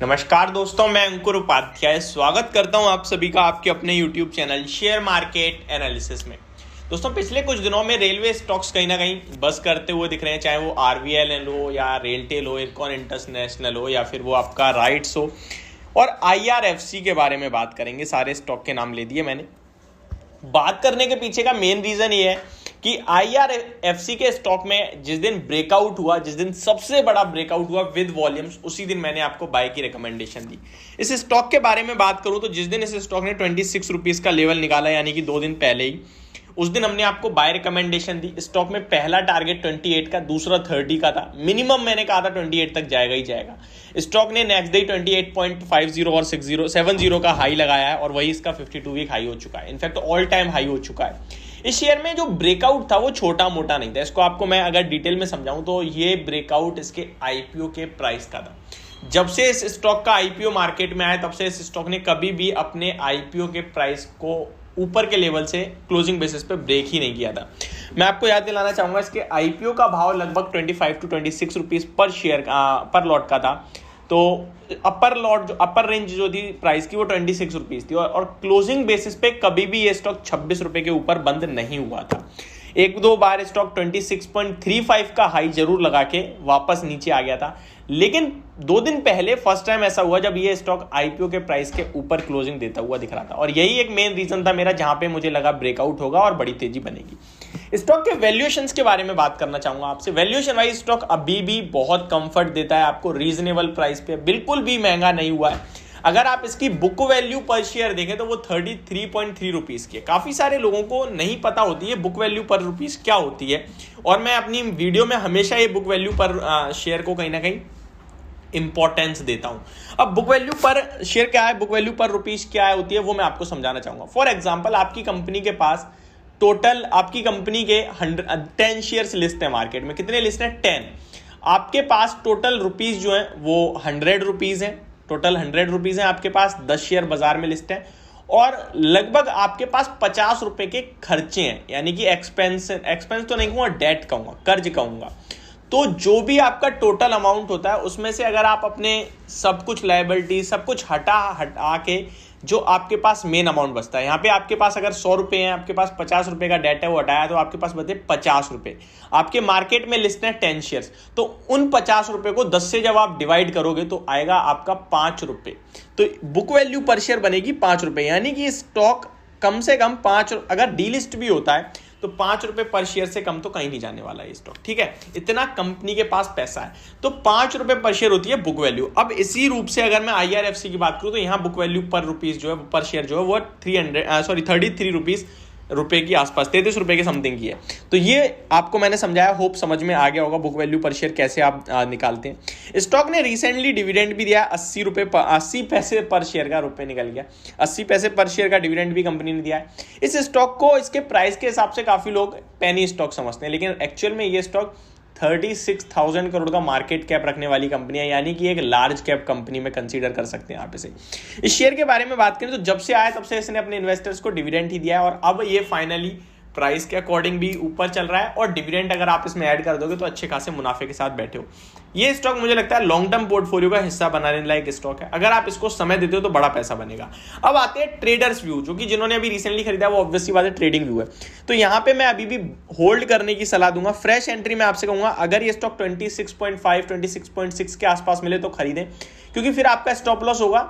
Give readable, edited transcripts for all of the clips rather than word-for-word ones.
नमस्कार दोस्तों, मैं अंकुर उपाध्याय स्वागत करता हूं आप सभी का आपके अपने YouTube channel share market analysis में। दोस्तों, पिछले कुछ दिनों में रेलवे स्टॉक्स कहीं ना कहीं बस करते हुए दिख रहे हैं, चाहे वो RVNL हो या रेलटेल हो, इरकॉन इंटरनेशनल हो या फिर वो आपका राइट्स हो। और IRFC के बारे में बात करेंगे। सारे स्टॉक के नाम ले दिए मैंने। बात करने के पीछे का मेन रीजन ये है कि IRFC के स्टॉक में जिस दिन ब्रेकआउट हुआ, जिस दिन सबसे बड़ा ब्रेकआउट हुआ विद वॉल्यूम्स, उसी दिन मैंने आपको बाय की रिकमेंडेशन दी। इस स्टॉक के बारे में बात करूं तो जिस दिन इस स्टॉक ने 26 रुपीज का लेवल निकाला, यानी कि 2 दिन पहले ही, उस दिन हमने आपको बाय रिकमेंडेशन दी। स्टॉक में पहला टारगेट 28 का, दूसरा 30 का था। मिनिमम मैंने कहा था 28 तक जाएगा ही जाएगा। स्टॉक ने नेक्स्ट डे 28.50 और 70 का हाई लगाया है और वही इसका 52 वीक हाई हो चुका है। इनफैक्ट ऑल टाइम हाई हो चुका है। इस शेयर में जो ब्रेकआउट था वो छोटा मोटा नहीं था। इसको आपको मैं अगर डिटेल में समझाऊं तो ये ब्रेकआउट इसके IPO के प्राइस का था। जब से इस स्टॉक का IPO मार्केट में आया, तब से इस स्टॉक ने कभी भी अपने IPO के प्राइस को ऊपर के लेवल से क्लोजिंग बेसिस पे ब्रेक ही नहीं किया था। मैं आपको याद दिलाना चाहूंगा, इसके IPO का भाव लगभग 25 to 26 रुपीज पर शेयर पर लॉट का था। तो अपर रेंज जो थी प्राइस की वो 26 रुपीज थी और क्लोजिंग बेसिस पे कभी भी ये स्टॉक 26 रुपए के ऊपर बंद नहीं हुआ था। एक दो बार स्टॉक 26.35 का हाई जरूर लगा के वापस नीचे आ गया था, लेकिन 2 दिन पहले फर्स्ट टाइम ऐसा हुआ जब ये स्टॉक IPO के प्राइस के ऊपर क्लोजिंग देता हुआ दिख रहा था। और यही एक मेन रीजन था मेरा, जहां पे मुझे लगा ब्रेकआउट होगा और बड़ी तेजी बनेगी। स्टॉक के वैल्यूएशंस के बारे में बात करना चाहूंगा आपसे। वैल्यूएशन वाइज स्टॉक अभी भी बहुत कंफर्ट देता है आपको, रीजनेबल प्राइस पे, बिल्कुल भी महंगा नहीं हुआ है। अगर आप इसकी बुक वैल्यू पर शेयर देखें तो वो 33.3 रुपीज की है। काफी सारे लोगों को नहीं पता होती है बुक वैल्यू पर रुपीज क्या होती है, और मैं अपनी वीडियो में हमेशा ये बुक वैल्यू पर शेयर को कहीं ना कहीं इंपॉर्टेंस देता हूं। अब बुक वैल्यू पर शेयर क्या है, बुक वैल्यू पर रुपीज क्या होती है, वो मैं आपको समझाना चाहूंगा। फॉर एग्जाम्पल, आपकी कंपनी के पास टोटल, आपकी कंपनी के 10 शेयर्स लिस्ट है मार्केट में। कितने लिस्ट है? 10। आपके पास टोटल रुपीज जो है वो 100 रुपीज है। टोटल 100 रुपीज है आपके पास। 10 शेयर बाजार में लिस्ट है और लगभग आपके पास 50 रुपए के खर्चे हैं, यानी कि एक्सपेंस तो नहीं कहूंगा, डेट कहूंगा, कर्ज कहूंगा। तो जो भी आपका टोटल अमाउंट होता है उसमें से अगर आप अपने सब कुछ लायबिलिटी सब कुछ हटा के जो आपके पास मेन अमाउंट बचता है, यहाँ पे आपके पास अगर 100 रुपए हैं, आपके पास 50 रुपए का डेट है, वो हटाया तो आपके पास बचे 50 रुपए। आपके मार्केट में लिस्ट है 10 शेयर्स, तो उन 50 रुपए को 10 से जब आप डिवाइड करोगे तो आएगा आपका 5 रुपए। तो बुक वैल्यू पर शेयर बनेगी 5 रुपए, यानी कि स्टॉक कम से कम 5, अगर डीलिस्ट भी होता है तो 5 रुपए पर शेयर से कम तो कहीं नहीं जाने वाला है स्टॉक। ठीक है, इतना कंपनी के पास पैसा है, तो 5 रुपए पर शेयर होती है बुक वैल्यू। अब इसी रूप से अगर मैं IRFC की बात करूं तो यहां बुक वैल्यू पर रुपीज जो है, पर शेयर जो है वो 33 रुपए की आसपास, 33 रुपए के समथिंग की है। तो ये आपको मैंने समझाया, होप समझ में आ गया होगा बुक वैल्यू पर शेयर कैसे आप निकालते हैं। स्टॉक ने रिसेंटली डिविडेंड भी दिया, 80 पैसे पर शेयर का, रुपए निकल गया, 80 पैसे पर शेयर का डिविडेंड भी कंपनी ने दिया है। इस स्टॉक को इसके प्राइस के हिसाब से काफी लोग पेनी स्टॉक समझते हैं, लेकिन एक्चुअल में ये स्टॉक 36,000 करोड़ का मार्केट कैप रखने वाली कंपनी है, यानी कि एक लार्ज कैप कंपनी में कंसीडर कर सकते हैं आप इसे। इस शेयर के बारे में बात करें तो जब से आया तब से इसने अपने इन्वेस्टर्स को डिविडेंड ही दिया है और अब ये फाइनली प्राइस के अकॉर्डिंग भी ऊपर चल रहा है और डिविडेंड अगर आप इसमें ऐड कर दोगे तो अच्छे खासे मुनाफे के साथ बैठे हो। ये स्टॉक मुझे लगता है लॉन्ग टर्म पोर्टफोलियो का हिस्सा बनाने लायक स्टॉक है। अगर आप इसको समय देते हो तो बड़ा पैसा बनेगा। अब आते हैं ट्रेडर्स व्यू, जो कि जिन्होंने अभी रिसेंटली खरीदा वो ऑब्वियसली बात है ट्रेडिंग व्यू है। तो यहाँ पे मैं अभी भी होल्ड करने की सलाह दूंगा। फ्रेश एंट्री मैं आपसे कहूंगा, अगर ये स्टॉक 26.5 26.6 के आसपास मिले तो खरीदें, क्योंकि फिर आपका स्टॉप लॉस होगा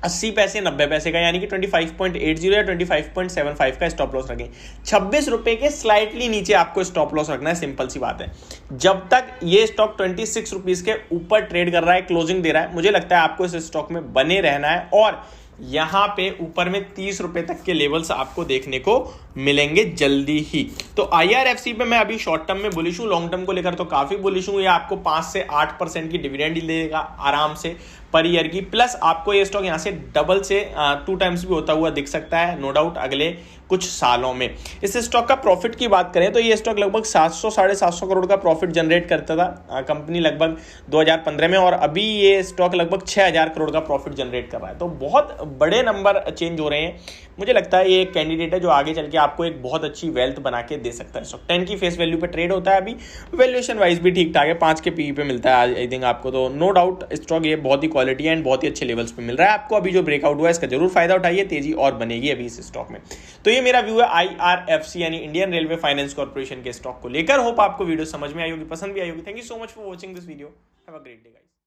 80 पैसे 90 पैसे का, यानी कि 25.80 या 25.75 का स्टॉप लॉस रखें। 26 रुपए के स्लाइटली नीचे आपको स्टॉप लॉस रखना है, सिंपल सी बात है। जब तक ये स्टॉक 26 रुपीज के ऊपर ट्रेड कर रहा है, क्लोजिंग दे रहा है, मुझे लगता है आपको इस स्टॉक में बने रहना है और यहां पे ऊपर में 30 रुपए तक के लेवल्स आपको देखने को मिलेंगे जल्दी ही। तो IRFC पे मैं अभी शॉर्ट टर्म में बुलिश हूं, लॉन्ग टर्म को लेकर तो काफी बुलिश हूं। ये आपको 5 से 8% की डिविडेंड देगा आराम से पर ईयर की, प्लस आपको ये स्टॉक यहां से डबल से 2 टाइम्स भी होता हुआ दिख सकता है, नो डाउट, अगले कुछ सालों में। इस स्टॉक का प्रॉफिट की बात करें तो ये स्टॉक लगभग 700 साढ़े 700 करोड़ का प्रॉफिट जनरेट करता था कंपनी लगभग 2015 में, और अभी ये स्टॉक लगभग 6000 करोड़ का प्रॉफिट जनरेट कर रहा है। तो बहुत बड़े नंबर चेंज हो रहे हैं। मुझे लगता है ये एक कैंडिडेट है जो आगे चल के आपको एक बहुत अच्छी वेल्थ बना के दे सकता है। स्टॉक 10 की फेस वैल्यू पे ट्रेड होता है, अभी वैल्यूएशन वाइज भी ठीक ठाक है, 5 के पीई पे मिलता है आई थिंक आपको। तो नो डाउट स्टॉक ये बहुत ही क्वालिटी एंड बहुत ही अच्छे लेवल्स पे मिल रहा है आपको। अभी जो ब्रेकआउट हुआ है इसका जरूर फायदा उठाइए, तेजी और बनेगी अभी इस स्टॉक में। तो ये मेरा व्यू है IRFC यानी इंडियन रेलवे फाइनेंस कॉर्पोरेशन के स्टॉक को लेकर। होप आपको वीडियो समझ में आई होगी, पसंद भी आई होगी। Thank you so much for watching this video. Have a great day guys.